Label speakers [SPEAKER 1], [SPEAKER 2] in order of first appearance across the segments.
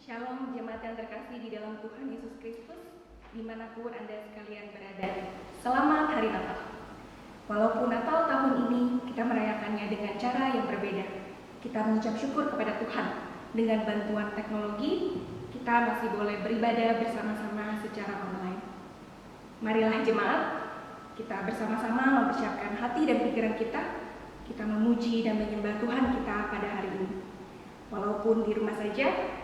[SPEAKER 1] Shalom jemaat yang terkasih di dalam Tuhan Yesus Kristus, dimanapun Anda sekalian berada. Selamat Hari Natal. Walaupun Natal tahun ini kita merayakannya dengan cara yang berbeda, kita mengucap syukur kepada Tuhan. Dengan bantuan teknologi, kita masih boleh beribadah bersama-sama secara online. Marilah jemaat, kita bersama-sama mempersiapkan hati dan pikiran kita memuji dan menyembah Tuhan kita pada hari ini. Walaupun di rumah saja,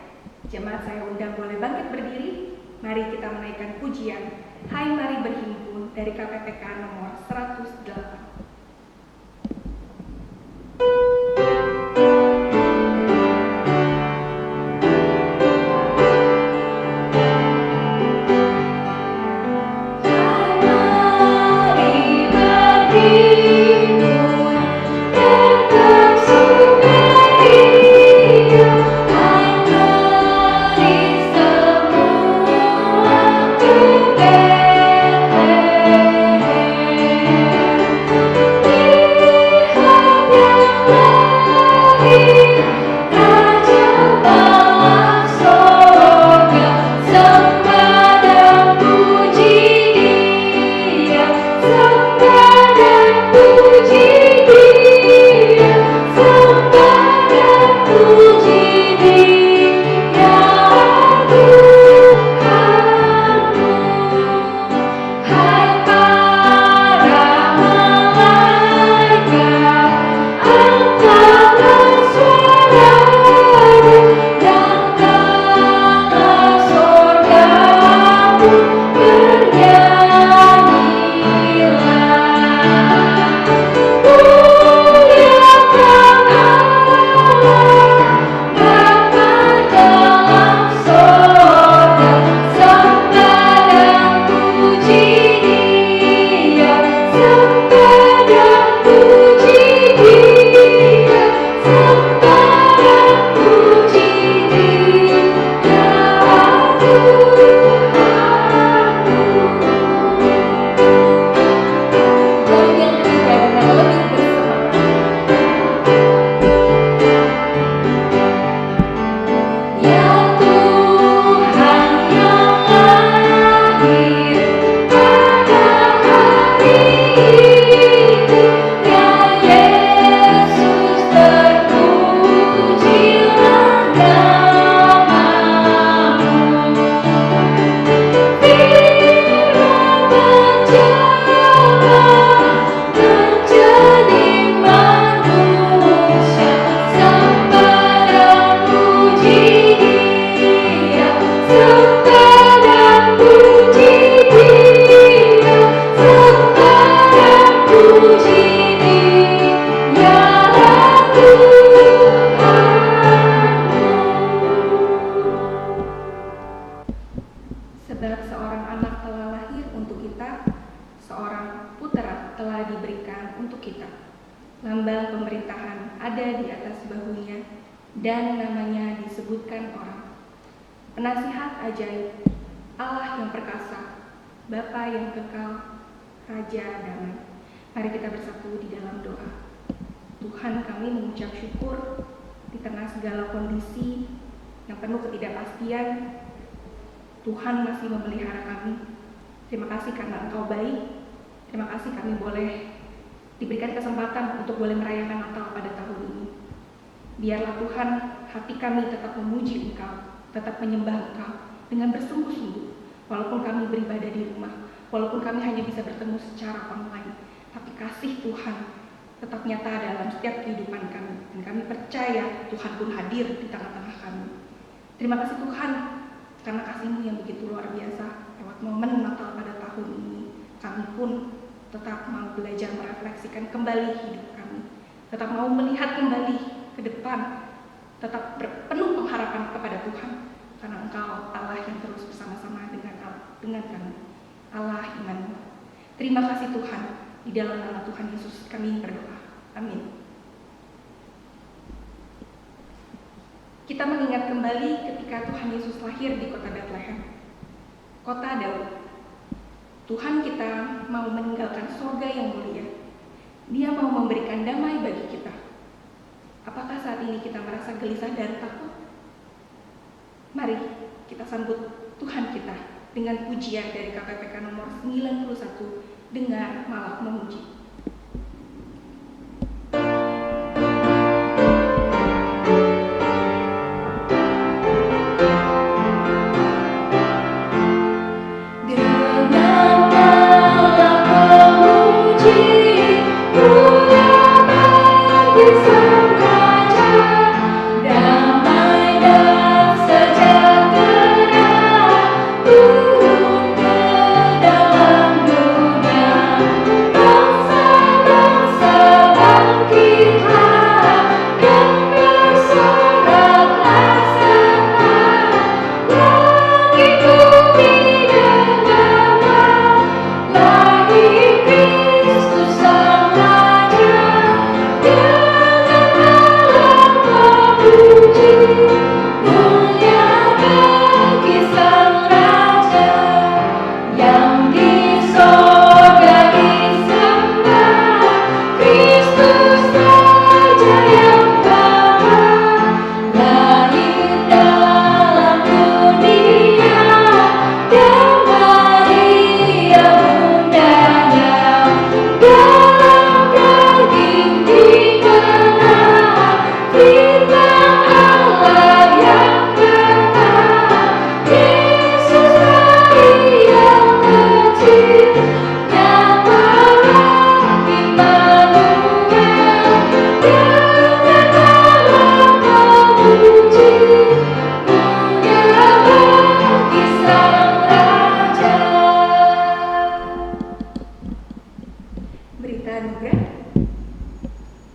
[SPEAKER 1] jemaat saya undang boleh bangkit berdiri. Mari kita menaikkan pujian Hai Mari Berhimpun dari KPPK nomor 108. Penasihat ajaib, Allah yang perkasa, Bapa yang kekal, Raja damai. Mari kita bersatu di dalam doa. Tuhan, kami mengucap syukur di tengah segala kondisi yang penuh ketidakpastian. Tuhan masih memelihara kami. Terima kasih karena Engkau baik. Terima kasih kami boleh diberikan kesempatan untuk boleh merayakan Natal pada tahun ini. Biarlah Tuhan, hati kami tetap memuji Engkau, tetap menyembah Engkau dengan bersungguh-sungguh. Walaupun kami beribadah di rumah, walaupun kami hanya bisa bertemu secara online, tapi kasih Tuhan tetap nyata dalam setiap kehidupan kami. Dan kami percaya Tuhan pun hadir di tengah-tengah kami. Terima kasih Tuhan, karena kasih-Mu yang begitu luar biasa. Lewat momen Natal pada tahun ini, kami pun tetap mau belajar merefleksikan kembali hidup kami. Tetap mau melihat kembali ke depan, tetap penuh pengharapan kepada Tuhan, karena Engkau Allah yang terus bersama-sama dengan kami, Allah Immanuel. Terima kasih Tuhan, di dalam nama Tuhan Yesus kami berdoa. Amin. Kita mengingat kembali ketika Tuhan Yesus lahir di kota Bethlehem, kota Daud. Tuhan kita mau meninggalkan surga yang mulia. Dia mau memberikan damai bagi kita. Apakah saat ini kita merasa gelisah dan takut? Mari kita sambut Tuhan kita dengan pujian dari KPPK nomor 91, Dengar Malak Memuji.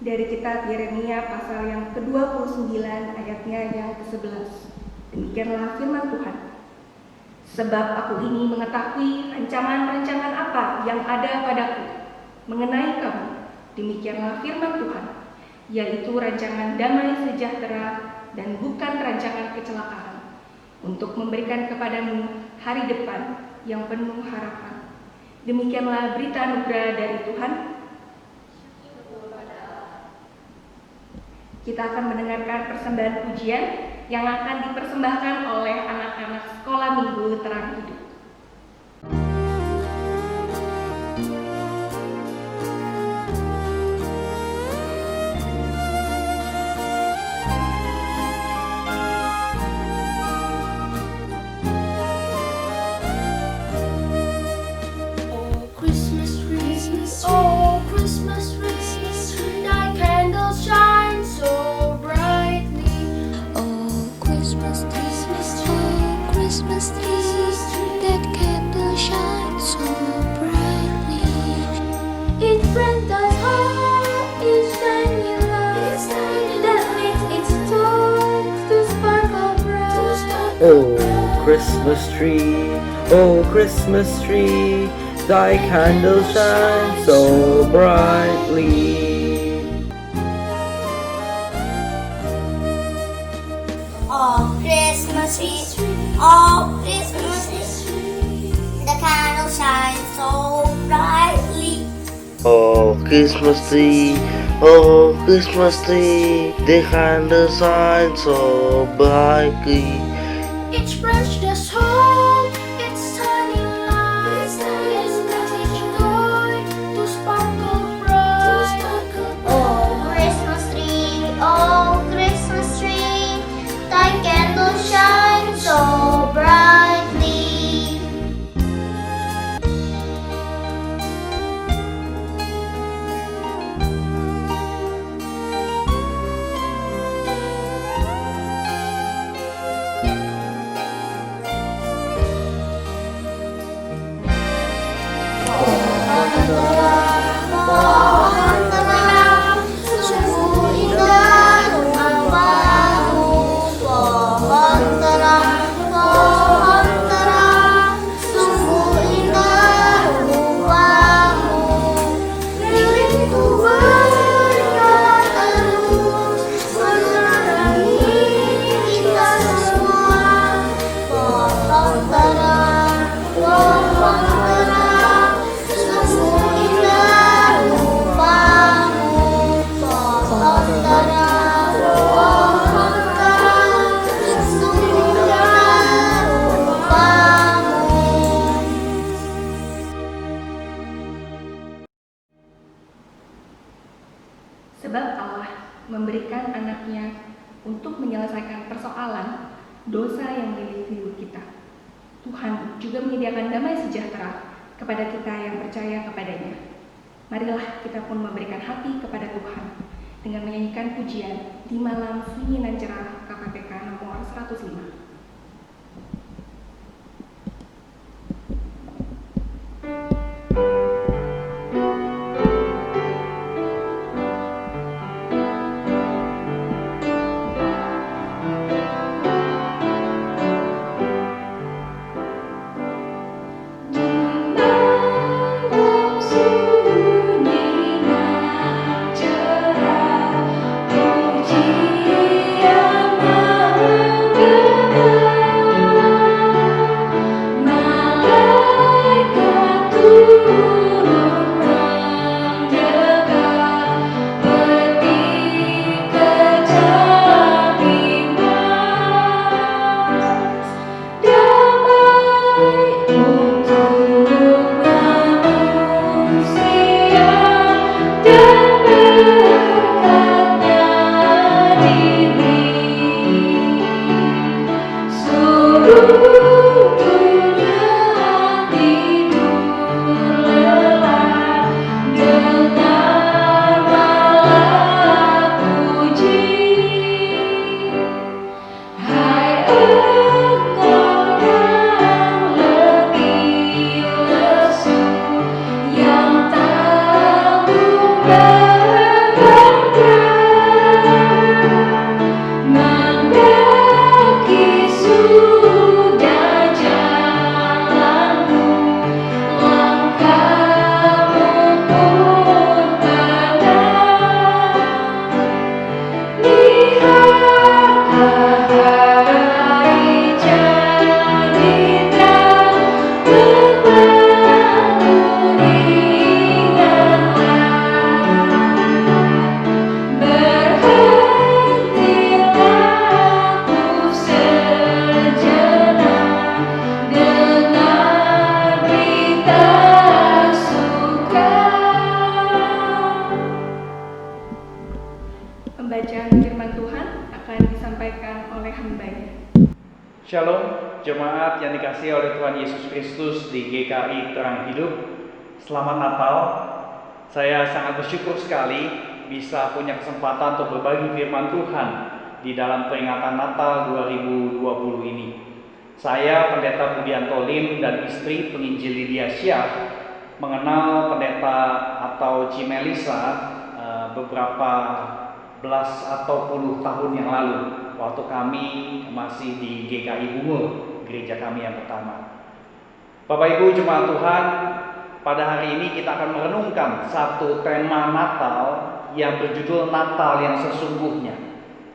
[SPEAKER 1] Dari kitab Yeremia pasal yang ke-29 ayatnya yang ke-11. Demikianlah firman Tuhan. Sebab aku ini mengetahui rancangan-rancangan apa yang ada padaku mengenai kamu. Demikianlah firman Tuhan, yaitu rancangan damai sejahtera dan bukan rancangan kecelakaan, untuk memberikan kepadamu hari depan yang penuh harapan. Demikianlah berita anugerah dari Tuhan. Kita akan mendengarkan persembahan pujian yang akan dipersembahkan oleh anak-anak sekolah minggu Terang Hidup.
[SPEAKER 2] Oh, Christmas tree, thy candle shines so brightly.
[SPEAKER 3] Oh, Christmas tree, oh, Christmas tree, the candle shines so brightly.
[SPEAKER 2] Oh, Christmas tree, oh, Christmas tree, the candle shines so brightly.
[SPEAKER 3] Each branch does hold its tiny light, its message going to sparkle bright. Oh, Christmas tree, thy candle shines so brightly.
[SPEAKER 1] dosa yang melilit hidup kita. Tuhan juga menyediakan damai sejahtera kepada kita yang percaya kepadanya. Marilah kita pun memberikan hati kepada Tuhan dengan menyanyikan pujian di malam sunyi nan cerah KPPK nomor 105. Pembacaan firman Tuhan akan disampaikan oleh hamba-Nya.
[SPEAKER 4] Shalom, jemaat yang dikasihi oleh Tuhan Yesus Kristus di GKI Terang Hidup. Selamat Natal. Saya sangat bersyukur sekali bisa punya kesempatan untuk berbagi firman Tuhan di dalam peringatan Natal 2020 ini. Saya Pendeta Budianto Lim dan istri penginjil Lydia Syah mengenal pendeta atau Cimelisa beberapa belas atau puluh tahun yang lalu waktu kami masih di GKI Bungur, gereja kami yang pertama. Bapak Ibu jemaat Tuhan, pada hari ini kita akan merenungkan satu tema Natal yang berjudul Natal yang sesungguhnya.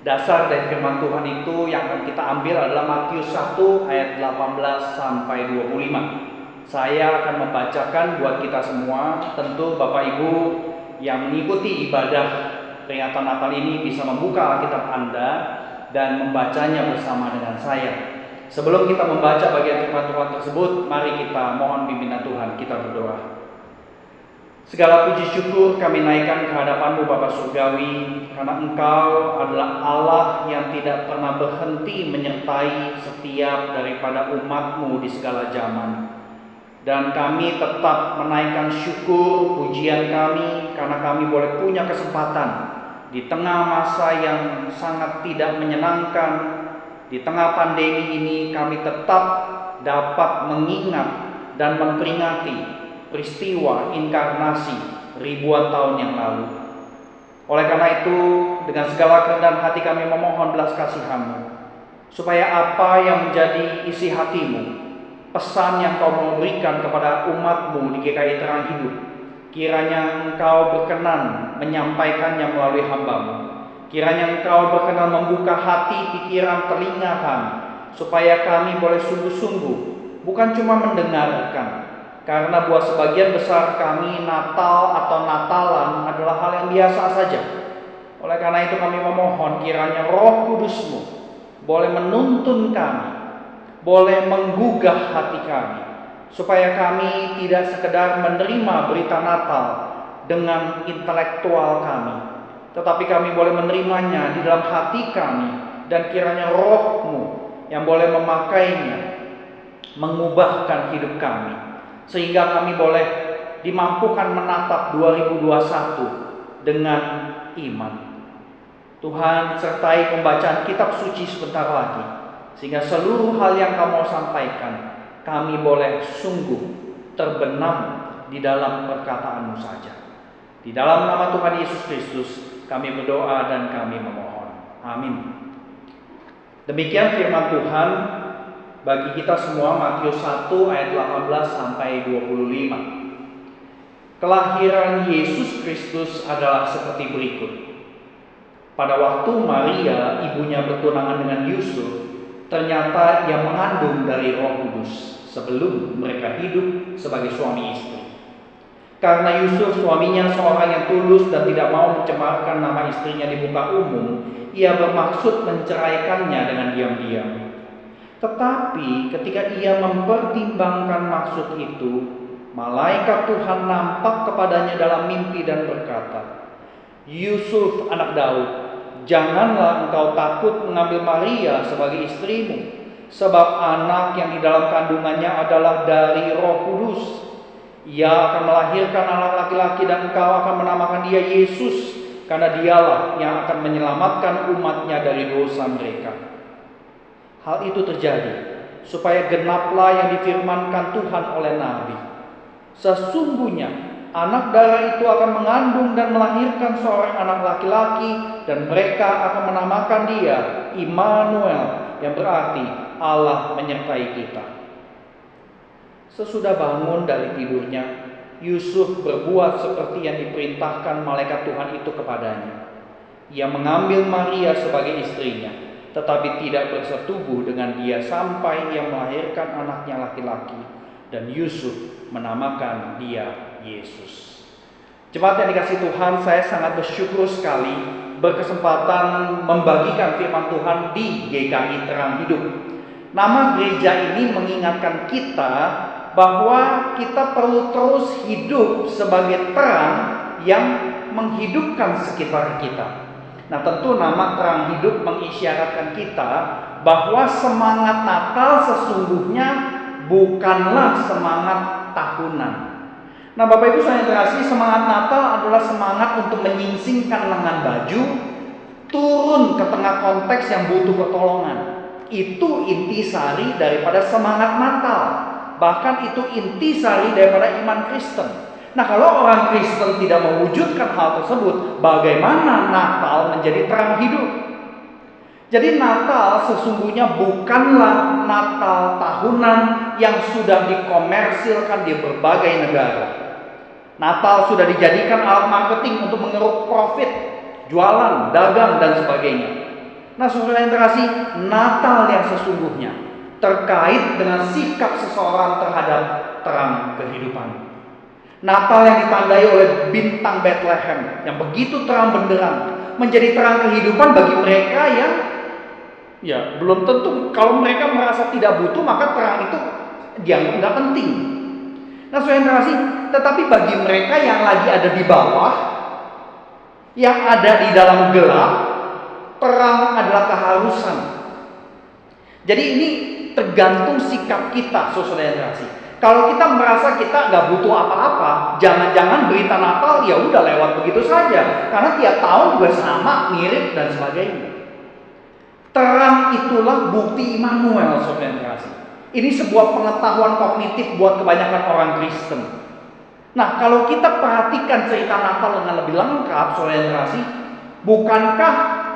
[SPEAKER 4] Dasar dari firman Tuhan itu yang akan kita ambil adalah Matius 1 ayat 18 sampai 25. Saya akan membacakan buat kita semua. Tentu Bapak Ibu yang mengikuti ibadah peringatan Natal ini bisa membuka Alkitab Anda dan membacanya bersama dengan saya. Sebelum kita membaca bagian firman Tuhan tersebut, mari kita mohon pimpinan Tuhan, kita berdoa. Segala puji syukur kami naikkan ke hadapan-Mu Bapa Surgawi, karena Engkau adalah Allah yang tidak pernah berhenti menyertai setiap daripada umat-Mu di segala zaman. Dan kami tetap menaikkan syukur pujian kami karena kami boleh punya kesempatan di tengah masa yang sangat tidak menyenangkan, di tengah pandemi ini kami tetap dapat mengingat dan memperingati peristiwa inkarnasi ribuan tahun yang lalu. Oleh karena itu, dengan segala kerendahan hati kami memohon belas kasihan-Mu, supaya apa yang menjadi isi hati-Mu, pesan yang Kau mau berikan kepada umat-Mu di GKI Terang Hidup, kiranya Engkau berkenan menyampaikannya melalui hamba-Mu. Kiranya Engkau berkenan membuka hati, pikiran, telinga kami, supaya kami boleh sungguh-sungguh, bukan cuma mendengarkan. Karena buat sebagian besar kami Natal atau Natalan adalah hal yang biasa saja. Oleh karena itu kami memohon kiranya Roh Kudus-Mu boleh menuntun kami, boleh menggugah hati kami, supaya kami tidak sekedar menerima berita Natal dengan intelektual kami, tetapi kami boleh menerimanya di dalam hati kami, dan kiranya Roh-Mu yang boleh memakainya, mengubahkan hidup kami, sehingga kami boleh dimampukan menatap 2021 dengan iman. Tuhan, sertai pembacaan kitab suci sebentar lagi, sehingga seluruh hal yang Kamu sampaikan, kami boleh sungguh terbenam di dalam perkataan-Mu saja. Di dalam nama Tuhan Yesus Kristus kami berdoa dan kami memohon. Amin. Demikian firman Tuhan bagi kita semua, Matius 1 ayat 18 sampai 25. Kelahiran Yesus Kristus adalah seperti berikut. Pada waktu Maria ibunya bertunangan dengan Yusuf, ternyata ia mengandung dari Roh Kudus sebelum mereka hidup sebagai suami istri. Karena Yusuf suaminya seorang yang tulus dan tidak mau mencemarkan nama istrinya di muka umum, ia bermaksud menceraikannya dengan diam-diam. Tetapi ketika ia mempertimbangkan maksud itu, malaikat Tuhan nampak kepadanya dalam mimpi dan berkata, "Yusuf anak Daud, janganlah engkau takut mengambil Maria sebagai istrimu, sebab anak yang di dalam kandungannya adalah dari Roh Kudus. Ia akan melahirkan anak laki-laki dan engkau akan menamakan dia Yesus, karena dialah yang akan menyelamatkan umatnya dari dosa mereka." Hal itu terjadi supaya genaplah yang difirmankan Tuhan oleh Nabi. Sesungguhnya anak darah itu akan mengandung dan melahirkan seorang anak laki-laki, dan mereka akan menamakan dia Immanuel, yang berarti Allah menyertai kita. Sesudah bangun dari tidurnya, Yusuf berbuat seperti yang diperintahkan malaikat Tuhan itu kepadanya. Ia mengambil Maria sebagai istrinya, tetapi tidak bersetubuh dengan dia sampai ia melahirkan anaknya laki-laki, dan Yusuf menamakan dia Yesus. Jemaat yang dikasihi Tuhan, saya sangat bersyukur sekali berkesempatan membagikan firman Tuhan di GKI Terang Hidup. Nama gereja ini mengingatkan kita bahwa kita perlu terus hidup sebagai terang yang menghidupkan sekitar kita. Nah, tentu nama Terang Hidup mengisyaratkan kita bahwa semangat Natal sesungguhnya bukanlah semangat tahunan. Nah, Bapak Ibu saya terkasih, semangat Natal adalah semangat untuk menyingsingkan lengan baju, turun ke tengah konteks yang butuh pertolongan. Itu intisari daripada semangat Natal. Bahkan itu intisari daripada iman Kristen. Nah, kalau orang Kristen tidak mewujudkan hal tersebut, bagaimana Natal menjadi terang hidup? Jadi Natal sesungguhnya bukanlah Natal tahunan yang sudah dikomersilkan di berbagai negara. Natal sudah dijadikan alat marketing untuk mengeruk profit, jualan, dagang, dan sebagainya. Nah, saudara yang terkasih, Natal yang sesungguhnya terkait dengan sikap seseorang terhadap terang kehidupan. Natal yang ditandai oleh bintang Bethlehem yang begitu terang benderang menjadi terang kehidupan bagi mereka yang belum tentu, kalau mereka merasa tidak butuh maka terang itu dianggap nggak penting. Nah, saudara yang terkasih, tetapi bagi mereka yang lagi ada di bawah, yang ada di dalam gelap, terang adalah keharusan. Jadi ini tergantung sikap kita, saudara yang terkasih. Kalau kita merasa kita nggak butuh apa-apa, jangan-jangan berita Natal ya udah lewat begitu saja, karena tiap tahun juga sama, mirip dan sebagainya. Terang itulah bukti Immanuel, saudara yang terkasih. Ini sebuah pengetahuan kognitif buat kebanyakan orang Kristen. Nah, kalau kita perhatikan cerita Natal dengan lebih lengkap, saudara yang terkasih, bukankah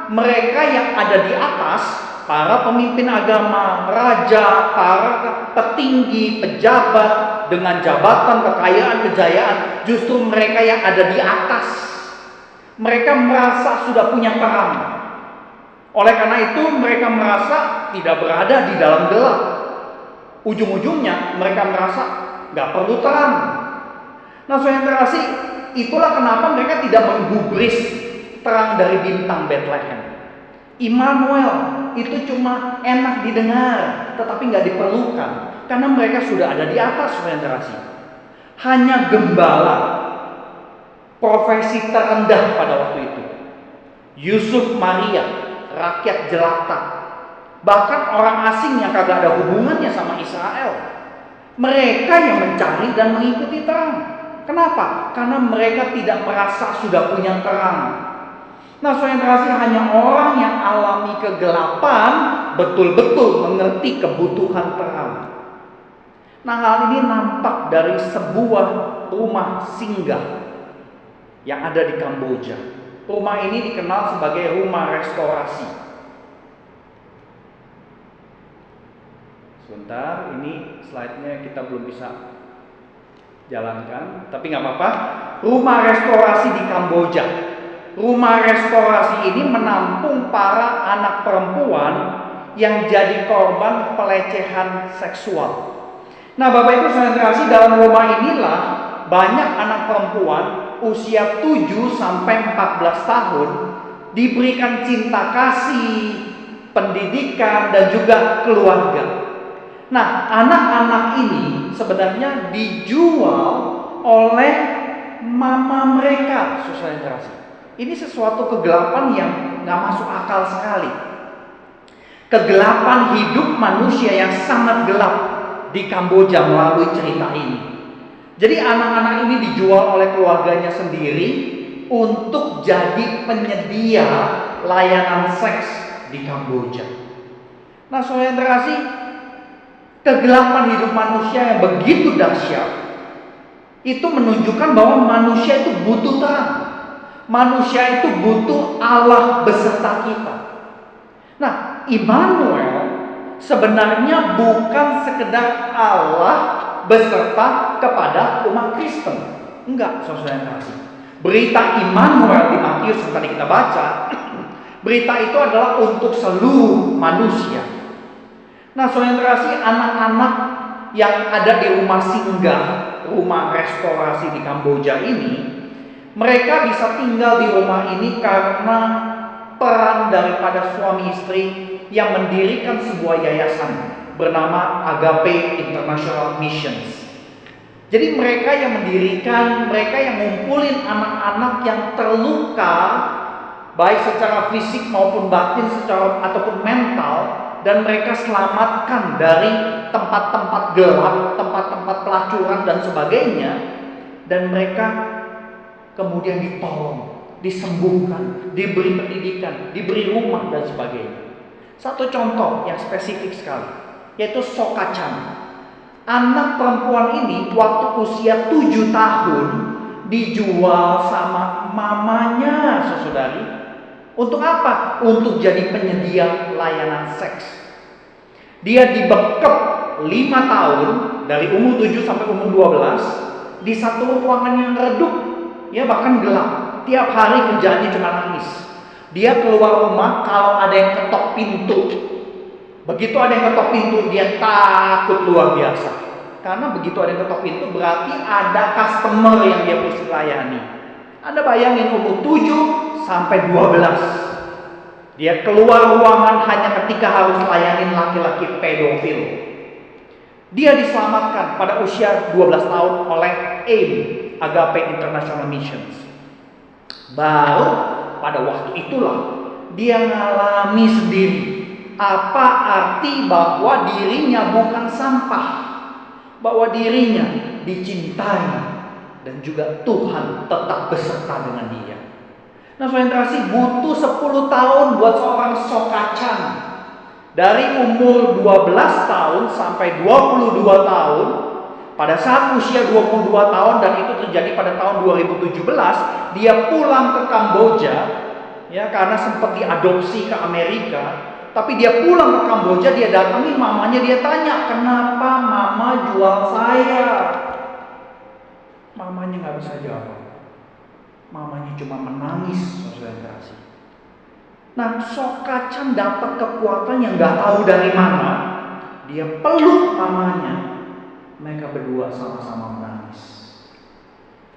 [SPEAKER 4] mereka yang ada di atas, para pemimpin agama, raja, para petinggi, pejabat dengan jabatan, kekayaan, kejayaan, justru mereka yang ada di atas, mereka merasa sudah punya terang. Oleh karena itu mereka merasa tidak berada di dalam gelap. Ujung-ujungnya mereka merasa gak perlu terang. Nah, saudara yang terkasih, itulah kenapa mereka tidak menggubris terang dari bintang Bethlehem. Immanuel itu cuma enak didengar, tetapi gak diperlukan, karena mereka sudah ada di atas, saudara yang terkasih. Hanya gembala, profesi terendah pada waktu itu, Yusuf Maria, rakyat jelata, Bahkan orang asing yang kagak ada hubungannya sama Israel, mereka yang mencari dan mengikuti terang. Kenapa? Karena mereka tidak merasa sudah punya terang. Nah, saudara, hanya orang yang alami kegelapan betul-betul mengerti kebutuhan terang. Nah, hal ini nampak dari sebuah rumah singgah yang ada di Kamboja. Rumah ini dikenal sebagai rumah restorasi. Sebentar, ini slide-nya kita belum bisa jalankan, tapi nggak apa-apa. Rumah restorasi di Kamboja. Rumah restorasi ini menampung para anak perempuan yang jadi korban pelecehan seksual. Nah, Bapak Ibu saudara, dalam rumah inilah banyak anak perempuan usia 7 sampai 14 tahun diberikan cinta kasih, pendidikan, dan juga keluarga. Nah, anak-anak ini sebenarnya dijual oleh mama mereka, saudara. Ini sesuatu kegelapan yang gak masuk akal sekali. Kegelapan hidup manusia yang sangat gelap di Kamboja melalui cerita ini. Jadi anak-anak ini dijual oleh keluarganya sendiri untuk jadi penyedia layanan seks di Kamboja. Nah, saudara, kegelapan hidup manusia yang begitu dahsyat itu menunjukkan bahwa manusia itu butuh terang. Manusia itu butuh Allah beserta kita. Nah, Immanuel sebenarnya bukan sekedar Allah beserta kepada umat Kristen. Enggak, saudara. Berita Immanuel di Matius yang tadi kita baca, berita itu adalah untuk seluruh manusia. Nah, saudara, anak-anak yang ada di rumah singgah, rumah restorasi di Kamboja ini, mereka bisa tinggal di rumah ini karena peran daripada suami istri yang mendirikan sebuah yayasan bernama Agape International Missions. Jadi mereka yang mendirikan, mereka yang ngumpulin anak-anak yang terluka baik secara fisik maupun batin, secara ataupun mental, dan mereka selamatkan dari tempat-tempat gelap, tempat-tempat pelacuran dan sebagainya, dan mereka kemudian ditolong, disembuhkan, diberi pendidikan, diberi rumah dan sebagainya. Satu contoh yang spesifik sekali, yaitu Sokachan. Anak perempuan ini waktu usia 7 tahun dijual sama mamanya, saudari. Untuk apa? Untuk jadi penyedia layanan seks. Dia dibekep 5 tahun dari umur 7 sampai umur 12 di satu ruangan yang redup, ya bahkan gelap. Tiap hari kerjaannya cuma nangis. Dia keluar rumah kalau ada yang ketok pintu. Begitu ada yang ketok pintu, dia takut luar biasa. Karena begitu ada yang ketok pintu berarti ada customer yang dia mesti layani. Anda bayangin umur 7 sampai 12. Dia keluar ruangan hanya ketika harus layanin laki-laki pedofil. Dia diselamatkan pada usia 12 tahun oleh AIM, Agape International Missions. Baru pada waktu itulah dia mengalami sendiri apa arti bahwa dirinya bukan sampah, bahwa dirinya dicintai dan juga Tuhan tetap beserta dengan dia. Nah, saudara, butuh 10 tahun buat seorang Sokachan dari umur 12 tahun sampai 22 tahun. Pada saat usia 22 tahun, dan itu terjadi pada tahun 2017, dia pulang ke Kamboja, ya karena sempat diadopsi ke Amerika. Tapi dia pulang ke Kamboja, dia datangi mamanya, dia tanya, kenapa mama jual saya? Mamanya nggak bisa jawab. Mamanya cuma menangis, saudara kasih. Nah, Sokachan dapat kekuatan yang nggak tahu dari mana. Dia peluk mamanya. Mereka berdua sama-sama menangis.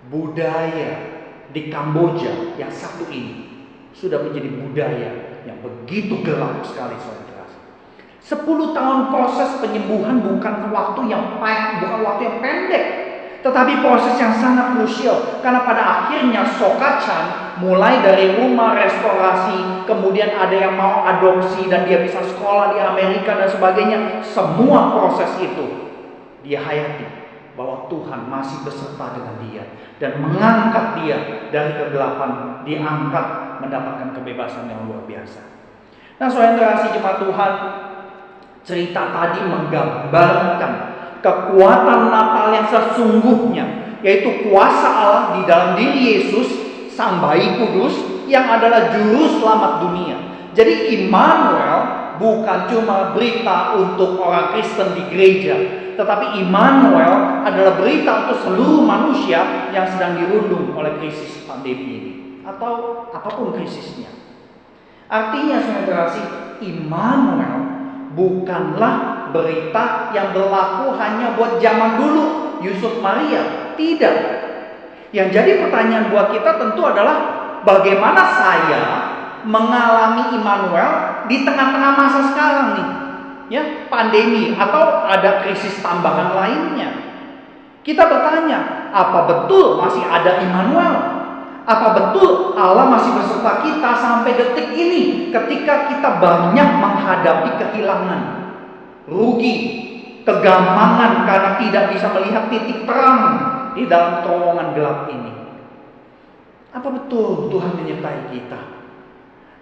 [SPEAKER 4] Budaya di Kamboja yang satu ini sudah menjadi budaya yang begitu gelap sekali, saudara. 10 tahun proses penyembuhan bukan waktu yang pendek. Tetapi proses yang sangat krusial, karena pada akhirnya Sokacan mulai dari rumah restorasi, kemudian ada yang mau adopsi dan dia bisa sekolah di Amerika dan sebagainya. Semua proses itu dia hayati bahwa Tuhan masih beserta dengan dia dan mengangkat dia dari kegelapan, diangkat mendapatkan kebebasan yang luar biasa. Nah, saudara kasih jemaat Tuhan, cerita tadi menggambarkan kekuatan Natal yang sesungguhnya, yaitu kuasa Allah di dalam diri Yesus, Sang Bayi Kudus, yang adalah juru selamat dunia. Jadi Immanuel bukan cuma berita untuk orang Kristen di gereja, tetapi Immanuel adalah berita untuk seluruh manusia yang sedang dirundung oleh krisis pandemi ini, atau apapun krisisnya. Artinya saudara kasih, Immanuel bukanlah berita yang berlaku hanya buat zaman dulu Yusuf Maria. Tidak. Yang jadi pertanyaan buat kita tentu adalah bagaimana saya mengalami Immanuel di tengah-tengah masa sekarang nih, ya, pandemi atau ada krisis tambahan lainnya. Kita bertanya, apa betul masih ada Immanuel? Apa betul Allah masih beserta kita sampai detik ini ketika kita banyak menghadapi kehilangan, rugi, kegampangan karena tidak bisa melihat titik terang di dalam terowongan gelap ini? Apa betul Tuhan menyertai kita?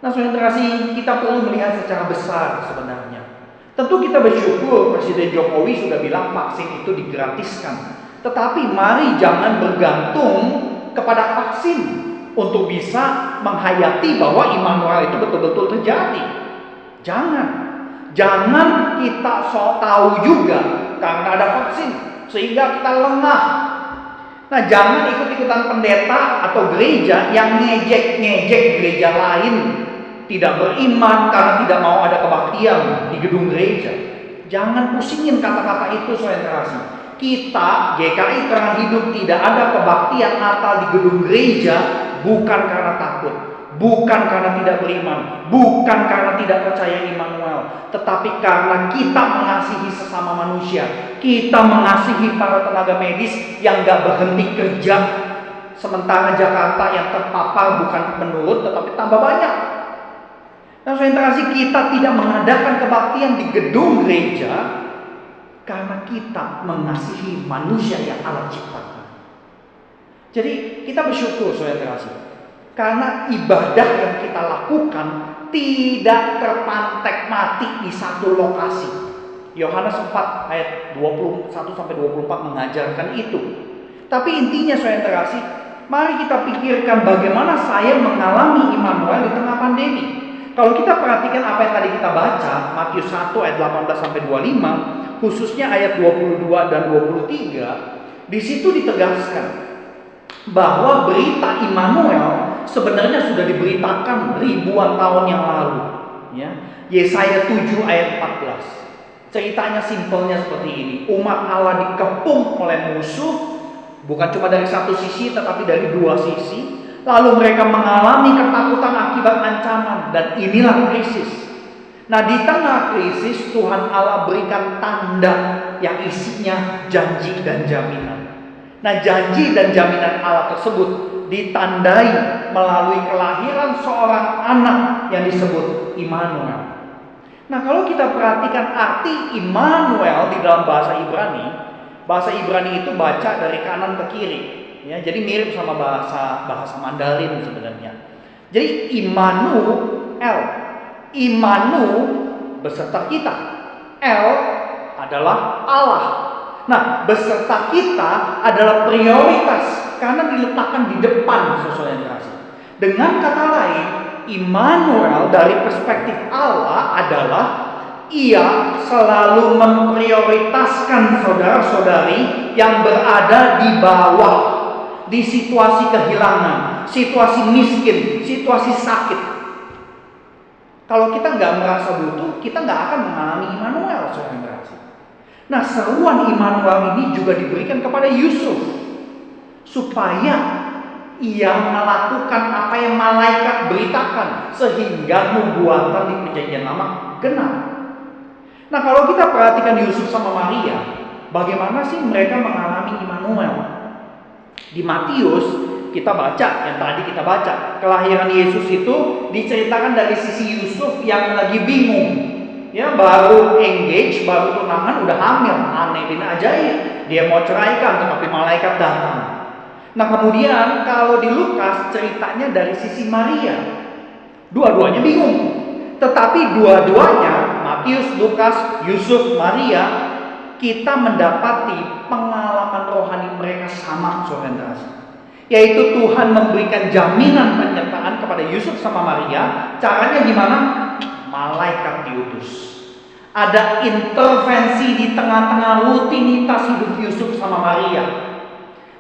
[SPEAKER 4] Nah, saudara kasih, kita perlu melihat secara besar sebenarnya. Tentu kita bersyukur Presiden Jokowi sudah bilang vaksin itu digratiskan. Tetapi mari jangan bergantung kepada vaksin untuk bisa menghayati bahwa Immanuel itu betul-betul terjadi. Jangan kita sok tahu juga karena ada vaksin sehingga kita lengah. Nah, jangan ikut-ikutan pendeta atau gereja yang ngejek-ngejek gereja lain, tidak beriman karena tidak mau ada kebaktian di gedung gereja. Jangan pusingin kata-kata itu, saudara kasih. Kita GKI Terang Hidup tidak ada kebaktian Natal di gedung gereja bukan karena takut, bukan karena tidak beriman, bukan karena tidak percaya Immanuel, tetapi karena kita mengasihi sesama manusia. Kita mengasihi para tenaga medis yang gak berhenti kerja, sementara Jakarta yang terpapar bukan menurun tetapi tambah banyak. Nah, saudara kasih, kita tidak mengadakan kebaktian di gedung gereja karena kita mengasihi manusia yang Allah ciptakan. Jadi kita bersyukur, saudara kasih, karena ibadah yang kita lakukan tidak terpantek mati di satu lokasi. Yohanes 4 ayat 21-24 mengajarkan itu. Tapi intinya, saudara kasih, mari kita pikirkan bagaimana saya mengalami Immanuel di tengah pandemi. Kalau kita perhatikan apa yang tadi kita baca, Matius 1 ayat 18-25, khususnya ayat 22 dan 23, di situ ditegaskan bahwa berita Immanuel sebenarnya sudah diberitakan ribuan tahun yang lalu. Ya, Yesaya 7 ayat 14. Ceritanya simpelnya seperti ini. Umat Allah dikepung oleh musuh, bukan cuma dari satu sisi tetapi dari dua sisi. Lalu mereka mengalami ketakutan akibat ancaman, dan inilah krisis. Nah, di tengah krisis Tuhan Allah berikan tanda yang isinya janji dan jaminan. Nah, janji dan jaminan Allah tersebut ditandai melalui kelahiran seorang anak yang disebut Immanuel. Nah, kalau kita perhatikan arti Immanuel di dalam bahasa Ibrani itu baca dari kanan ke kiri. Ya, jadi mirip sama bahasa Mandarin sebenarnya. Jadi Imanu beserta kita. El adalah Allah. Nah, beserta kita adalah prioritas karena diletakkan di depan sesuai yang dikasih. Dengan kata lain, Immanuel dari perspektif Allah adalah Ia selalu memprioritaskan saudara-saudari yang berada di bawah, di situasi kehilangan, situasi miskin, situasi sakit. Kalau kita nggak merasa butuh, kita nggak akan mengalami Immanuel, saudara. Nah, seruan Immanuel ini juga diberikan kepada Yusuf supaya ia melakukan apa yang malaikat beritakan sehingga nubuatan di Perjanjian Lama genap. Nah, kalau kita perhatikan Yusuf sama Maria, bagaimana sih mereka mengalami kami Immanuel. Di Matius kita baca, yang tadi kita baca, kelahiran Yesus itu diceritakan dari sisi Yusuf yang lagi bingung. Ya, baru engage, baru tunangan, udah hamil, aneh bin ajaib. Dia mau ceraikan, tetapi malaikat datang. Nah kemudian kalau di Lukas ceritanya dari sisi Maria. Dua-duanya bingung. Tetapi dua-duanya, Matius, Lukas, Yusuf, Maria, kita mendapati pengalaman rohani mereka sama, saudara. Yaitu Tuhan memberikan jaminan penyertaan kepada Yusuf sama Maria. Caranya gimana? Malaikat diutus. Ada intervensi di tengah-tengah rutinitas hidup Yusuf sama Maria.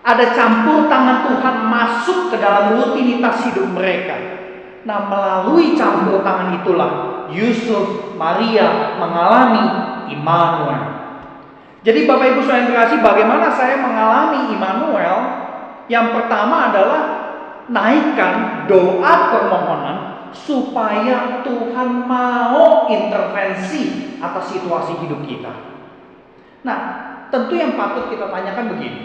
[SPEAKER 4] Ada campur tangan Tuhan masuk ke dalam rutinitas hidup mereka. Nah, melalui campur tangan itulah Yusuf, Maria mengalami Immanuel. Jadi Bapak Ibu Saudara yang terkasih, bagaimana saya mengalami Immanuel? Yang pertama adalah naikkan doa permohonan supaya Tuhan mau intervensi atas situasi hidup kita. Nah, tentu yang patut kita tanyakan begini.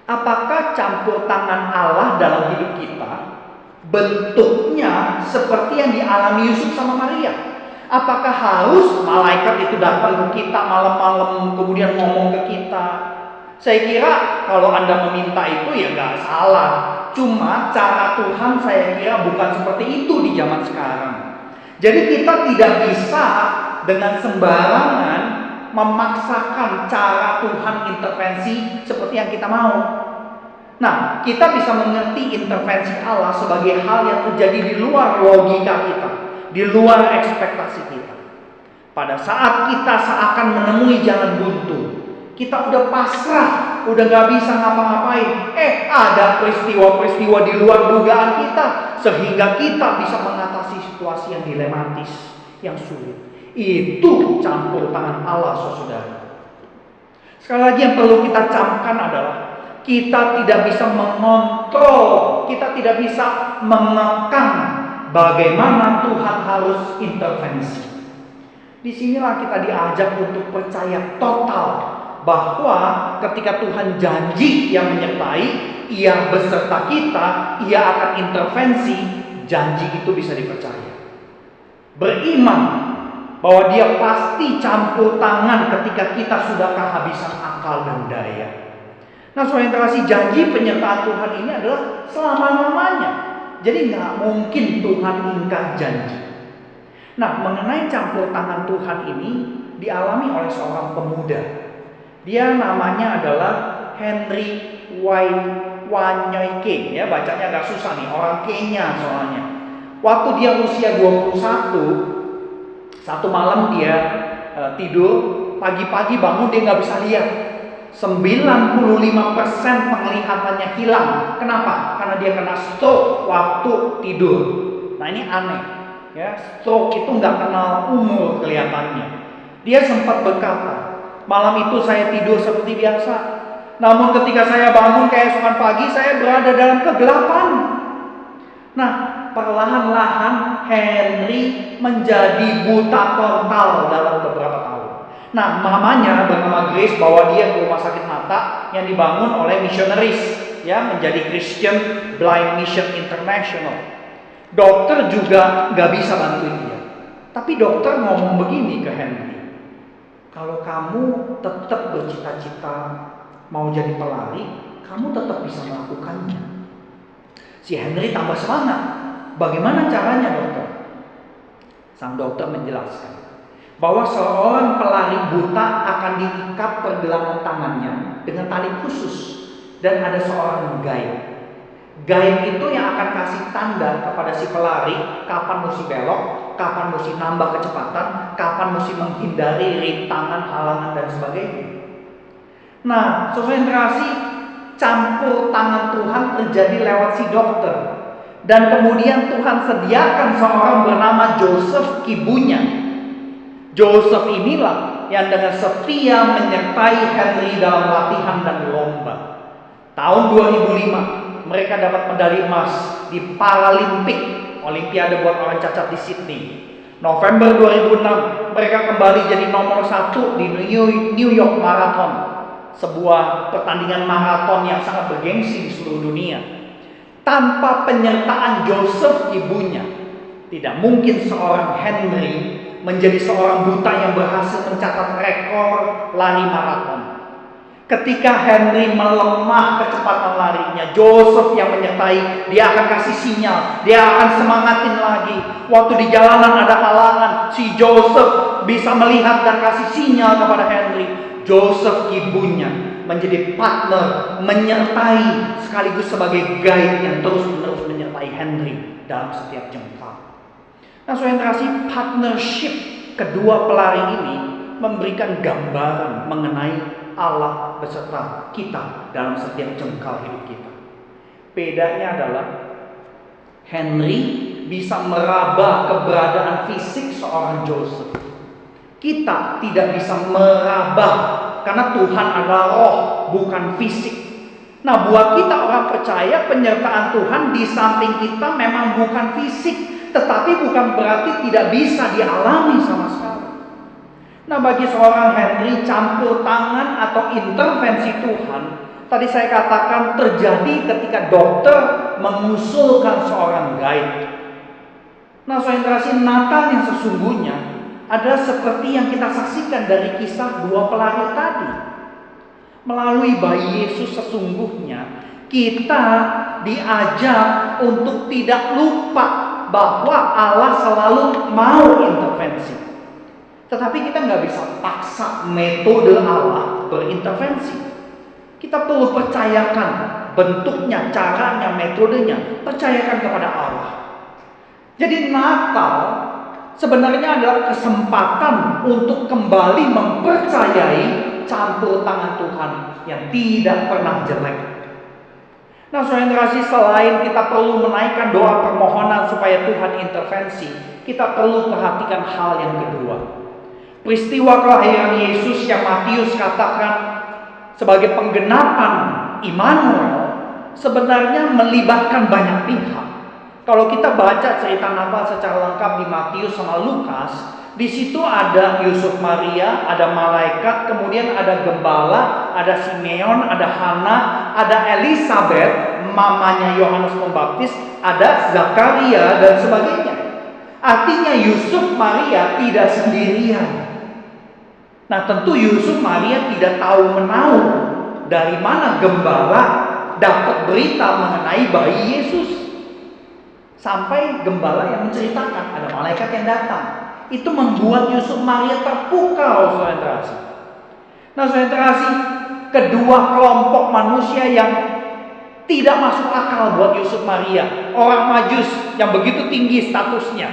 [SPEAKER 4] Apakah campur tangan Allah dalam hidup kita bentuknya seperti yang dialami Yusuf sama Maria? Apakah harus malaikat itu datang ke kita malam-malam kemudian ngomong ke kita? Saya kira kalau Anda meminta itu ya nggak salah. Cuma cara Tuhan saya kira bukan seperti itu di zaman sekarang. Jadi kita tidak bisa dengan sembarangan memaksakan cara Tuhan intervensi seperti yang kita mau. Nah, kita bisa mengerti intervensi Allah sebagai hal yang terjadi di luar logika kita, di luar ekspektasi kita. Pada saat kita seakan menemui jalan buntu, kita udah pasrah, udah gak bisa ngapa-ngapain. Ada peristiwa-peristiwa di luar dugaan kita, sehingga kita bisa mengatasi situasi yang dilematis, yang sulit. Itu campur tangan Allah, saudara. Sekali lagi yang perlu kita camkan adalah kita tidak bisa mengontrol, kita tidak bisa mengekang bagaimana Tuhan harus intervensi. Disinilah kita diajak untuk percaya total bahwa ketika Tuhan janji yang menyertai, Ia beserta kita, Ia akan intervensi, janji itu bisa dipercaya. Beriman bahwa Dia pasti campur tangan ketika kita sudah kehabisan akal dan daya. Nah, saudara yang terkasih, janji penyertaan Tuhan ini adalah selama-lamanya. Jadi nggak mungkin Tuhan ingkar janji. Nah, mengenai campur tangan Tuhan ini dialami oleh seorang pemuda. Dia namanya adalah Henry Wanyoike, ya bacanya agak susah nih, orang Kenya soalnya. Waktu dia usia 21, satu malam dia tidur, pagi-pagi bangun dia nggak bisa lihat. 95% penglihatannya hilang. Kenapa? Karena dia kena stroke waktu tidur. Nah ini aneh, ya stroke itu nggak kenal umur kelihatannya. Dia sempat berkata, malam itu saya tidur seperti biasa. Namun ketika saya bangun keesokan pagi, saya berada dalam kegelapan. Nah, perlahan-lahan Henry menjadi buta total dalam beberapa tahun. Nah, mamanya bernama Grace bawa dia ke rumah sakit mata yang dibangun oleh missionaries, ya menjadi Christian Blind Mission International. Dokter juga nggak bisa bantuin dia. Tapi dokter ngomong begini ke Henry, kalau kamu tetap bercita-cita mau jadi pelari, kamu tetap bisa melakukannya. Si Henry tambah semangat. Bagaimana caranya, dokter? Sang dokter menjelaskan bahwa seorang pelari buta akan diikat pergelangan tangannya dengan tali khusus, dan ada seorang guide. Guide itu yang akan kasih tanda kepada si pelari kapan mesti belok, kapan mesti nambah kecepatan, kapan mesti menghindari rintangan, halangan dan sebagainya. Nah, saudara yang terkasih, campur tangan Tuhan terjadi lewat si dokter. Dan kemudian Tuhan sediakan seorang bernama Joseph Kibunya. Joseph inilah yang dengan setia menyertai Henry dalam latihan dan lomba. Tahun 2005 mereka dapat medali emas di Paralimpik, Olimpiade buat orang cacat di Sydney. November 2006 mereka kembali jadi nomor 1 di New York Marathon. sebuah pertandingan maraton yang sangat bergengsi di seluruh dunia. Tanpa penyertaan Joseph ibunya, tidak mungkin seorang Henry menjadi seorang buta yang berhasil mencatat rekor lari maraton. Ketika Henry melemah kecepatan larinya, Joseph yang menyertai, dia akan kasih sinyal, dia akan semangatin lagi. Waktu di jalanan ada halangan, si Joseph bisa melihat dan kasih sinyal kepada Henry. Joseph ibunya menjadi partner, menyertai sekaligus sebagai guide yang terus-menerus menyertai Henry dalam setiap jengkal. Nah, saudara kasih, partnership kedua pelari ini memberikan gambaran mengenai Allah beserta kita dalam setiap jengkal hidup kita. Bedanya adalah Henry bisa meraba keberadaan fisik seorang Joseph. Kita tidak bisa meraba karena Tuhan adalah roh, bukan fisik. Nah, buat kita orang percaya, penyertaan Tuhan di samping kita memang bukan fisik, tetapi bukan berarti tidak bisa dialami sama sekali. Nah, bagi seorang Henry, campur tangan atau intervensi Tuhan, tadi saya katakan terjadi ketika dokter mengusulkan seorang guide. Nah, saudara kasih, Natal yang sesungguhnya adalah seperti yang kita saksikan dari kisah dua pelari tadi. Melalui bayi Yesus sesungguhnya, kita diajak untuk tidak lupa bahwa Allah selalu mau intervensi. Tetapi kita nggak bisa paksa metode Allah berintervensi. Kita perlu percayakan bentuknya, caranya, metodenya. Percayakan kepada Allah. Jadi Natal sebenarnya adalah kesempatan untuk kembali mempercayai campur tangan Tuhan yang tidak pernah jelek. Nah, saudara kasih, selain kita perlu menaikkan doa permohonan supaya Tuhan intervensi, kita perlu perhatikan hal yang kedua. Peristiwa kelahiran Yesus yang Matius katakan sebagai penggenapan Immanuel sebenarnya melibatkan banyak pihak. Kalau kita baca cerita Natal secara lengkap di Matius sama Lukas, di situ ada Yusuf Maria, ada malaikat, kemudian ada gembala, ada Simeon, ada Hana, ada Elizabeth, mamanya Yohanes Pembaptis, ada Zakaria dan sebagainya. Artinya Yusuf Maria tidak sendirian. Nah, tentu Yusuf Maria tidak tahu menahu dari mana gembala dapat berita mengenai bayi Yesus. Sampai gembala yang menceritakan, ada malaikat yang datang. Itu membuat Yusuf Maria terpukau, saudara. Nah, saudara, kedua kelompok manusia yang tidak masuk akal buat Yusuf Maria. Orang Majus yang begitu tinggi statusnya.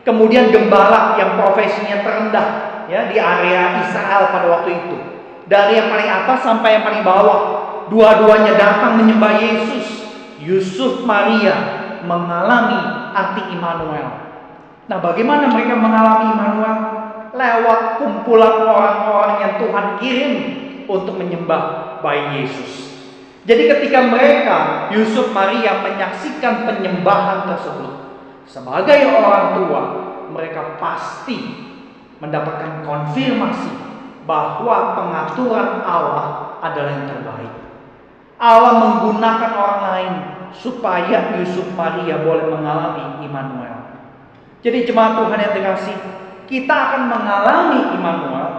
[SPEAKER 4] Kemudian gembala yang profesinya terendah, ya, di area Israel pada waktu itu. Dari yang paling atas sampai yang paling bawah, dua-duanya datang menyembah Yesus. Yusuf Maria mengalami arti Immanuel. Nah, bagaimana mereka mengalami Immanuel? Lewat kumpulan orang-orang yang Tuhan kirim untuk menyembah bayi Yesus. Jadi ketika mereka, Yusuf Maria, menyaksikan penyembahan tersebut, sebagai orang tua, mereka pasti mendapatkan konfirmasi bahwa pengaturan Allah adalah yang terbaik. Allah menggunakan orang lain supaya Yusuf Maria boleh mengalami Immanuel. Jadi jemaat Tuhan yang dikasih, kita akan mengalami Immanuel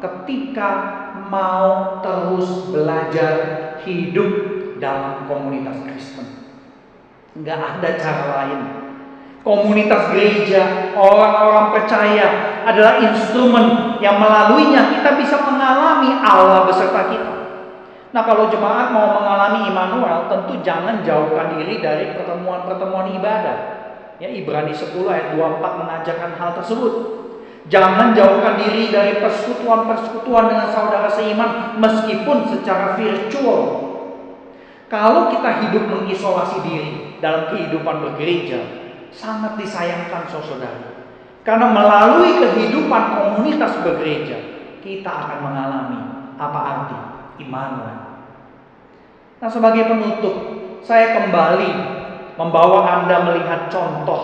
[SPEAKER 4] ketika mau terus belajar hidup dalam komunitas Kristen. Nggak ada cara lain. Komunitas gereja, orang-orang percaya adalah instrumen yang melaluinya kita bisa mengalami Allah beserta kita. Nah, kalau jemaat mau mengalami Immanuel, tentu jangan jauhkan diri dari pertemuan-pertemuan ibadah. Ya, Ibrani 10 ayat 24 mengajarkan hal tersebut. Jangan jauhkan diri dari persekutuan-persekutuan dengan saudara seiman meskipun secara virtual. Kalau kita hidup mengisolasi diri dalam kehidupan bergereja, sangat disayangkan saudara. Karena melalui kehidupan komunitas bergereja, kita akan mengalami apa arti Immanuel. Nah, sebagai penutup, saya kembali membawa Anda melihat contoh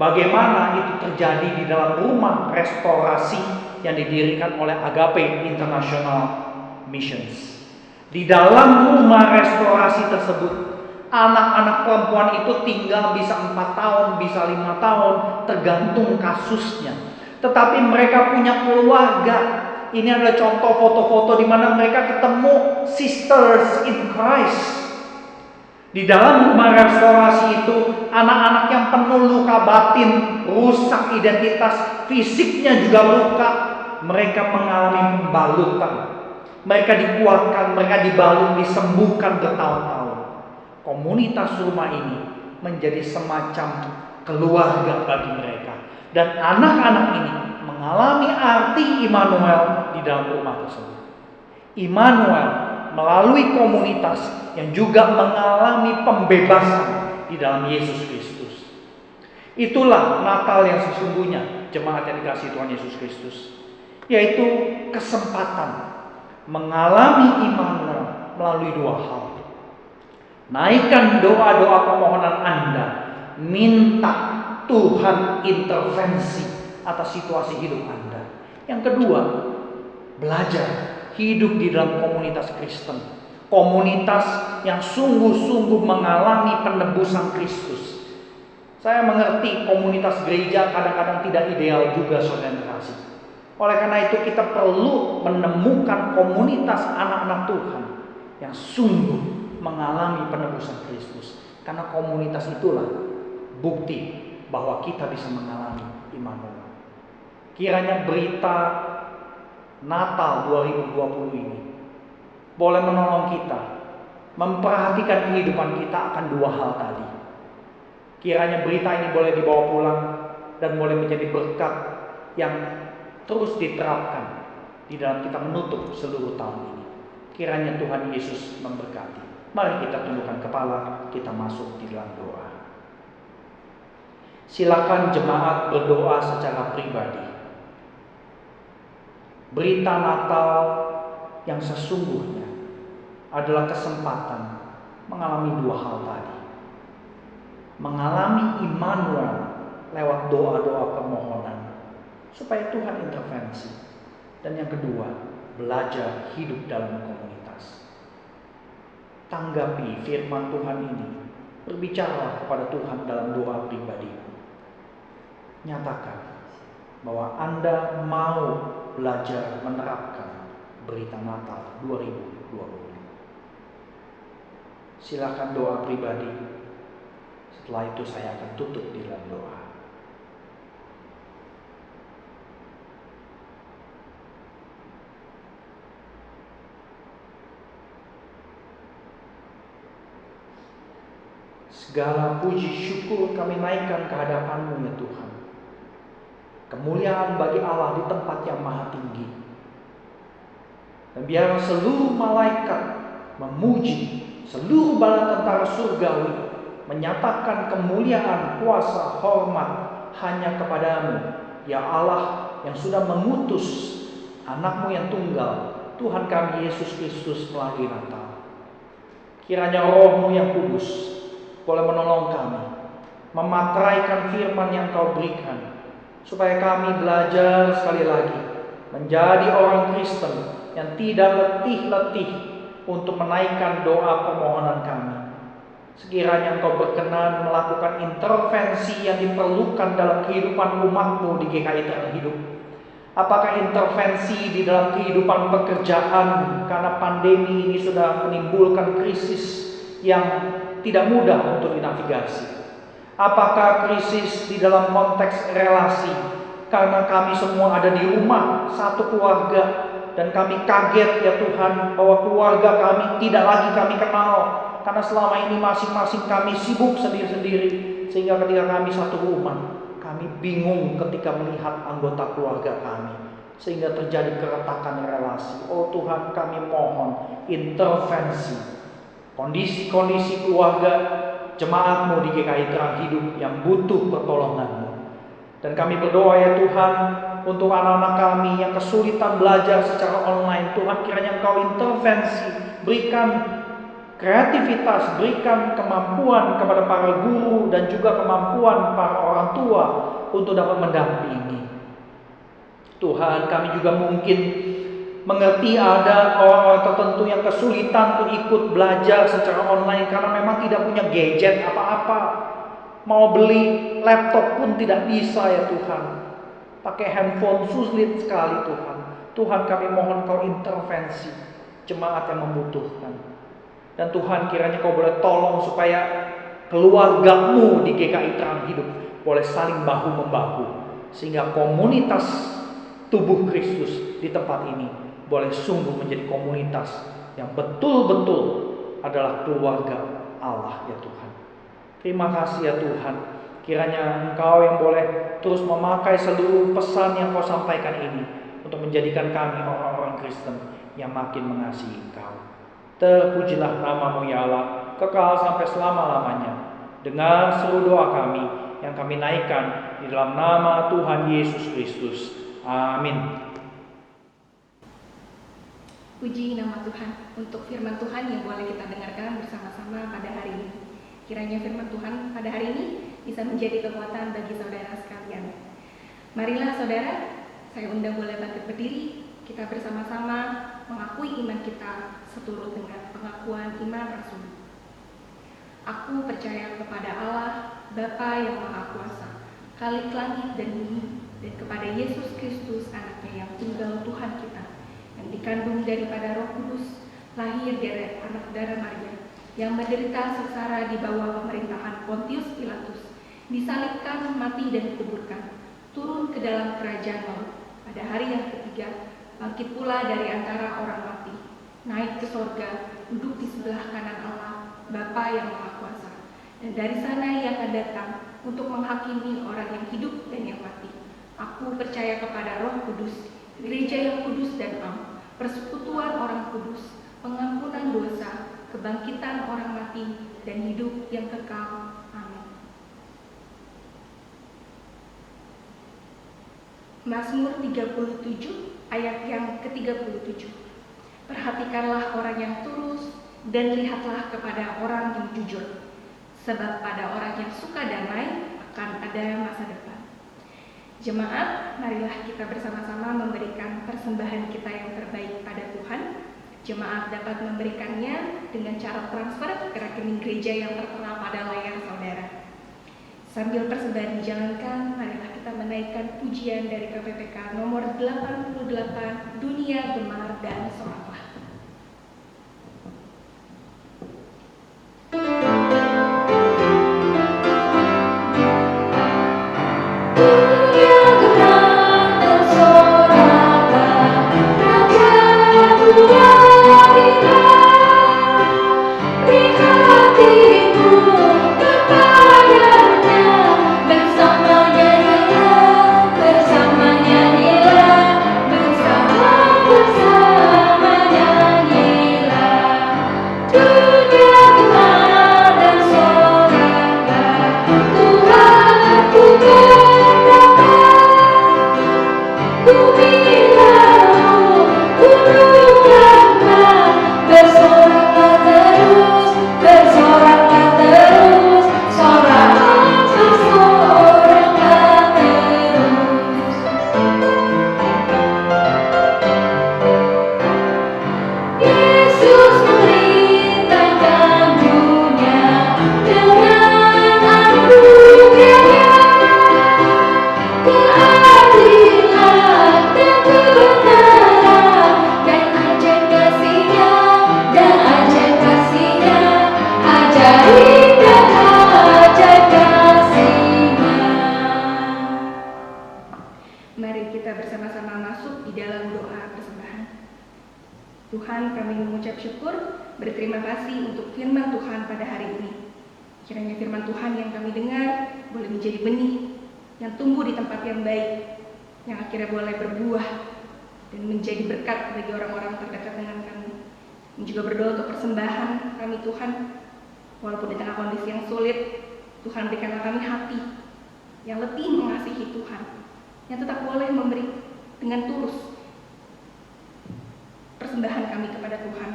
[SPEAKER 4] bagaimana itu terjadi di dalam rumah restorasi yang didirikan oleh Agape International missions. Di dalam rumah restorasi tersebut, anak-anak perempuan itu tinggal bisa 4 tahun, bisa 5 tahun, tergantung kasusnya. Tetapi mereka punya keluarga. Ini adalah contoh foto-foto di mana mereka ketemu sisters in Christ. Di dalam rumah restorasi itu, anak-anak yang penuh luka batin, rusak identitas, fisiknya juga luka, mereka mengalami pembalutan. Mereka dikuatkan, mereka dibalut, disembuhkan bertahun-tahun. Komunitas rumah ini menjadi semacam keluarga bagi mereka. Dan anak-anak ini mengalami arti Immanuel di dalam rumah tersebut. Immanuel melalui komunitas yang juga mengalami pembebasan di dalam Yesus Kristus. Itulah Natal yang sesungguhnya, jemaat yang dikasihi Tuhan Yesus Kristus, yaitu kesempatan mengalami Immanuel melalui 2 hal. Naikkan doa-doa permohonan Anda, minta Tuhan intervensi atas situasi hidup Anda. Yang kedua, belajar hidup di dalam komunitas Kristen, komunitas yang sungguh-sungguh mengalami penebusan Kristus. Saya mengerti komunitas gereja kadang-kadang tidak ideal juga, saudara yang terkasih. Oleh karena itu kita perlu menemukan komunitas anak-anak Tuhan yang sungguh mengalami penebusan Kristus. Karena komunitas itulah bukti bahwa kita bisa mengalami Immanuel. Kiranya berita Natal 2020 ini boleh menolong kita memperhatikan kehidupan kita akan 2 hal tadi. Kiranya berita ini boleh dibawa pulang dan boleh menjadi berkat yang terus diterapkan di dalam kita menutup seluruh tahun ini. Kiranya Tuhan Yesus memberkati. Mari kita tundukkan kepala, kita masuk di dalam doa. Silakan jemaat berdoa secara pribadi. Berita Natal yang sesungguhnya adalah kesempatan mengalami 2 hal tadi. Mengalami Immanuel lewat doa-doa permohonan supaya Tuhan intervensi. Dan yang kedua, belajar hidup dalam komunitas. Tanggapi firman Tuhan ini. Berbicara kepada Tuhan dalam doa pribadi. Nyatakan bahwa Anda mau belajar menerapkan berita Natal 2020. Silakan doa pribadi. Setelah itu saya akan tutup di dalam doa. Segala puji syukur kami naikkan ke hadapan-Mu ya Tuhan. Kemuliaan bagi Allah di tempat yang maha tinggi. Dan biar seluruh malaikat memuji, seluruh bala tentara surgawi menyatakan kemuliaan, kuasa, hormat hanya kepada-Mu, ya Allah yang sudah mengutus anak-Mu yang tunggal, Tuhan kami Yesus Kristus melalui Natal. Kiranya Roh-Mu yang kudus boleh menolong kami mematraikan firman yang Kau berikan, supaya kami belajar sekali lagi menjadi orang Kristen yang tidak letih-letih untuk menaikkan doa permohonan kami. Sekiranya Engkau berkenan melakukan intervensi yang diperlukan dalam kehidupan umat-Mu di GKI Terang Hidup. Apakah intervensi di dalam kehidupan pekerjaan karena pandemi ini sudah menimbulkan krisis yang tidak mudah untuk dinavigasi. Apakah krisis di dalam konteks relasi karena kami semua ada di rumah satu keluarga dan kami kaget ya Tuhan bahwa keluarga kami tidak lagi kami kenal karena selama ini masing-masing kami sibuk sendiri-sendiri, sehingga ketika kami satu rumah kami bingung ketika melihat anggota keluarga kami sehingga terjadi keretakan relasi. Oh Tuhan, kami mohon intervensi kondisi-kondisi keluarga jemaat-Mu di GKI Terang Hidup yang butuh pertolongan-Mu. Dan kami berdoa ya Tuhan untuk anak-anak kami yang kesulitan belajar secara online. Tuhan, kiranya Engkau intervensi, berikan kreativitas, berikan kemampuan kepada para guru dan juga kemampuan para orang tua untuk dapat mendampingi. Tuhan, kami juga mungkin Mengerti ada orang-orang tertentu yang kesulitan untuk ikut belajar secara online karena memang tidak punya gadget apa-apa. Mau beli laptop pun tidak bisa ya Tuhan. Pakai handphone sulit sekali Tuhan. Tuhan, kami mohon Kau intervensi jemaat yang membutuhkan. Dan Tuhan, kiranya Kau boleh tolong supaya keluarga-Mu di GKI Terang Hidup boleh saling bahu-membahu, sehingga komunitas tubuh Kristus di tempat ini boleh sungguh menjadi komunitas yang betul-betul adalah keluarga Allah ya Tuhan. Terima kasih ya Tuhan. Kiranya Engkau yang boleh terus memakai seluruh pesan yang Kau sampaikan ini untuk menjadikan kami orang-orang Kristen yang makin mengasihi Engkau. Terpujilah nama-Mu ya Allah, kekal sampai selama-lamanya. Dengar seluruh doa kami yang kami naikkan di dalam nama Tuhan Yesus Kristus. Amin.
[SPEAKER 1] Puji nama Tuhan untuk firman Tuhan yang boleh kita dengarkan bersama-sama pada hari ini. Kiranya firman Tuhan pada hari ini bisa menjadi kekuatan bagi saudara sekalian. Marilah saudara, saya undang boleh bangkit berdiri. Kita bersama-sama mengakui iman kita seturut dengan pengakuan iman Rasul. Aku percaya kepada Allah, Bapa yang Maha Kuasa, Khalik langit dan bumi, dan kepada Yesus Kristus, anaknya yang tunggal Tuhan kita, yang dikandung daripada Roh Kudus, lahir dari anak darah Maria, yang menderita sengsara di bawah pemerintahan Pontius Pilatus, disalibkan, mati dan dikuburkan, turun ke dalam kerajaan maut, pada hari yang ketiga, bangkit pula dari antara orang mati, naik ke sorga, duduk di sebelah kanan Allah, Bapa yang Maha Kuasa, dan dari sana ia akan datang untuk menghakimi orang yang hidup dan yang mati. Aku percaya kepada Roh Kudus, gereja yang kudus dan am, persekutuan orang kudus, pengampunan dosa, kebangkitan orang mati, dan hidup yang kekal. Amin. Mazmur 37 ayat yang ke-37. Perhatikanlah orang yang tulus dan lihatlah kepada orang yang jujur, sebab pada orang yang suka damai akan ada masa depan. Jemaat, marilah kita bersama-sama memberikan persembahan kita yang terbaik pada Tuhan. Jemaat dapat memberikannya dengan cara transfer ke rekening gereja yang tertera pada layar saudara. Sambil persembahan dijalankan, marilah kita menaikkan pujian dari KPPK nomor 88, Dunia Gemar dan Soraklah. Tuhan, kami mengucap syukur, berterima kasih untuk firman Tuhan pada hari ini. Kiranya firman Tuhan yang kami dengar boleh menjadi benih yang tumbuh di tempat yang baik, yang akhirnya boleh berbuah dan menjadi berkat bagi orang-orang terdekat dengan kami. Dan juga berdoa untuk persembahan kami Tuhan, walaupun di tengah kondisi yang sulit, Tuhan berikanlah kami hati yang lebih mengasihi Tuhan, yang tetap boleh memberi dengan tulus persembahan kami kepada Tuhan.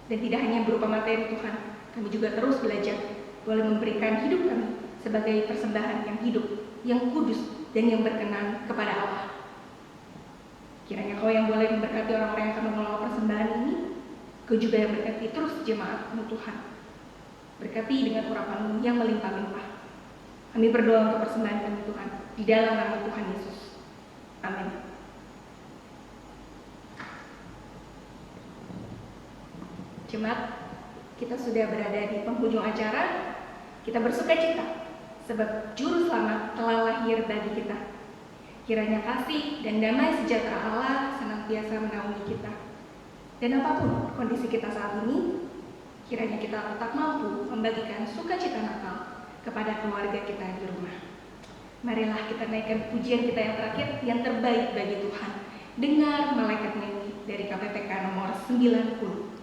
[SPEAKER 1] Dan tidak hanya berupa materi Tuhan, kami juga terus belajar boleh memberikan hidup kami sebagai persembahan yang hidup, yang kudus, dan yang berkenan kepada Allah. Kiranya Kau yang boleh memberkati orang-orang yang akan mengelola persembahan ini, Kau juga yang berkati terus jemaat-Mu Tuhan. Berkati dengan urapan-Mu yang melimpah-limpah. Kami berdoa untuk persembahan kami Tuhan, di dalam nama Tuhan Yesus. Amin. Jemaat, kita sudah berada di penghujung acara. Kita bersuka cita sebab Juru Selamat telah lahir bagi kita. Kiranya kasih dan damai sejahtera Allah senantiasa menaungi kita. Dan apapun kondisi kita saat ini, kiranya kita tetap mampu membagikan sukacita Natal kepada keluarga kita di rumah. Marilah kita naikkan pujian kita yang terakhir, yang terbaik bagi Tuhan. Dengar malaikat nyanyi dari KPPK nomor 90.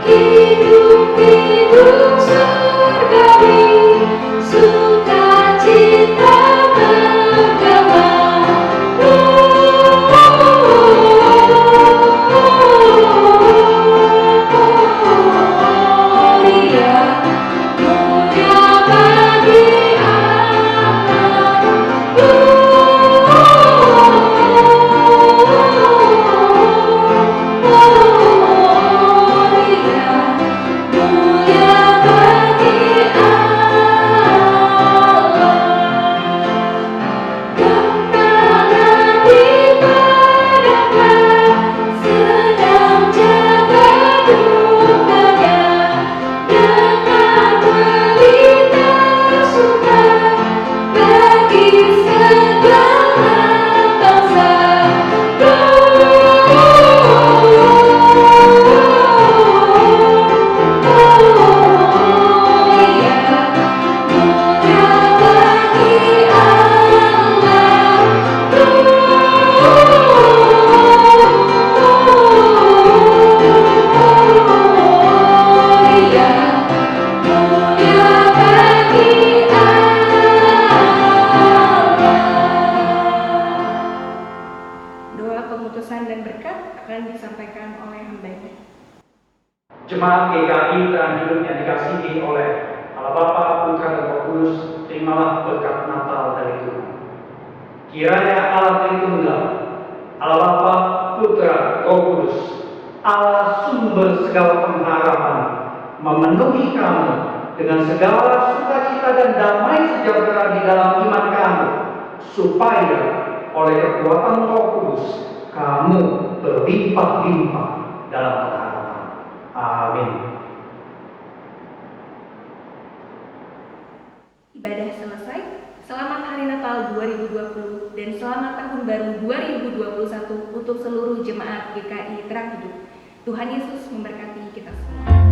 [SPEAKER 3] Hidup surgawi, sukacita menggema. Gloria, mulia bagi
[SPEAKER 4] Jemaat GKI Terang yang dikasihi oleh Allah Bapa, Putra dan Roh Kudus, terimalah berkat Natal dari Tuhan. Kiranya Allah Tritunggal, Allah Bapa, Putra, Roh Kudus, Allah sumber segala pengharapan, memenuhi kamu dengan segala sukacita dan damai sejahtera di dalam iman kamu, supaya oleh kekuatan Roh Kudus kamu berlimpah-limpah dalam pengharapan. Amin.
[SPEAKER 1] Ibadah selesai. Selamat Hari Natal 2020 dan selamat Tahun Baru 2021 untuk seluruh jemaat GKI Terang Hidup. Tuhan Yesus memberkati kita semua.